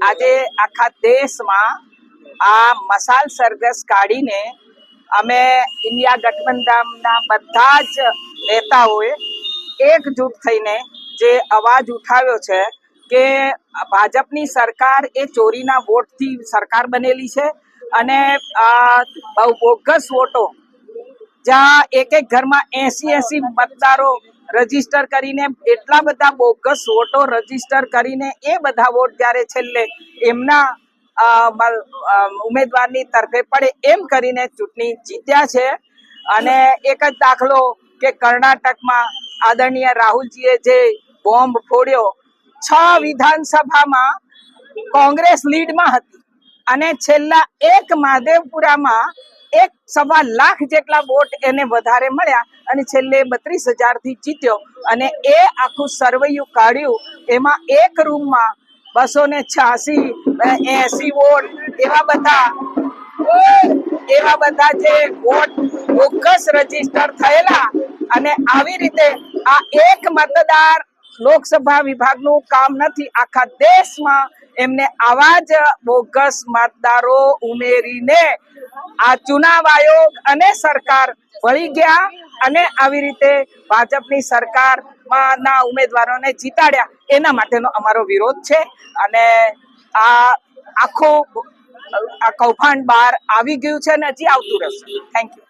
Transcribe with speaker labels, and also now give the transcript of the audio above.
Speaker 1: આજે આખા દેશમાં આ મસાલ સરઘસ કાઢીને અમે ઇન્ડિયા ગઠબંધનના બધા જ નેતાઓએ એકજૂટ થઈને જે અવાજ ઉઠાવ્યો છે કે ભાજપની સરકાર એ ચોરીના વોટથી સરકાર બનેલી છે અને બહુ બોગસ વોટો, જ્યાં એક એક ઘરમાં 80 મતદારો રજીસ્ટર કરીને, એટલા બધા બોગસ વોટો રજીસ્ટર કરીને એ બધા વોટ જ્યારે છેલ્લે એમના ઉમેદવારની તરફે પડે એમ કરીને ચૂંટણી જીત્યા છે. અને એક જ દાખલો કે કર્ણાટકમાં આદરણીય રાહુલજીએ જે બોમ્બ ફોડ્યો, 6 વિધાનસભામાં કોંગ્રેસ લીડમાં હતી અને છેલ્લા એક મહાદેવપુરામાં 1.25 લાખ જેટલા વોટ એને વધારે મળ્યા અને છેલ્લે 32,000 થી જીત્યો. અને એ આખું સર્વૈયું કાઢ્યું, એમાં એક રૂમમાં 286-80 વોટ એવા બધા જે વોટ બોગસ રજીસ્ટર થયેલા. અને આવી રીતે આ એક મતદાર લોકસભા વિભાગનું કામ નથી, આખા દેશમાં એમને આવા જ બોગસ મતદારો ઉમેરીને આ ચુનાવ આયોગ અને સરકાર વળી ગયા અને આવી રીતે ભાજપની સરકારમાં ના ઉમેદવારોને જીતાડ્યા. એના માટેનો અમારો વિરોધ છે અને આ આખું કૌભાંડ બહાર આવી ગયું છે અને હજી આવતું રહેશે. Thank you.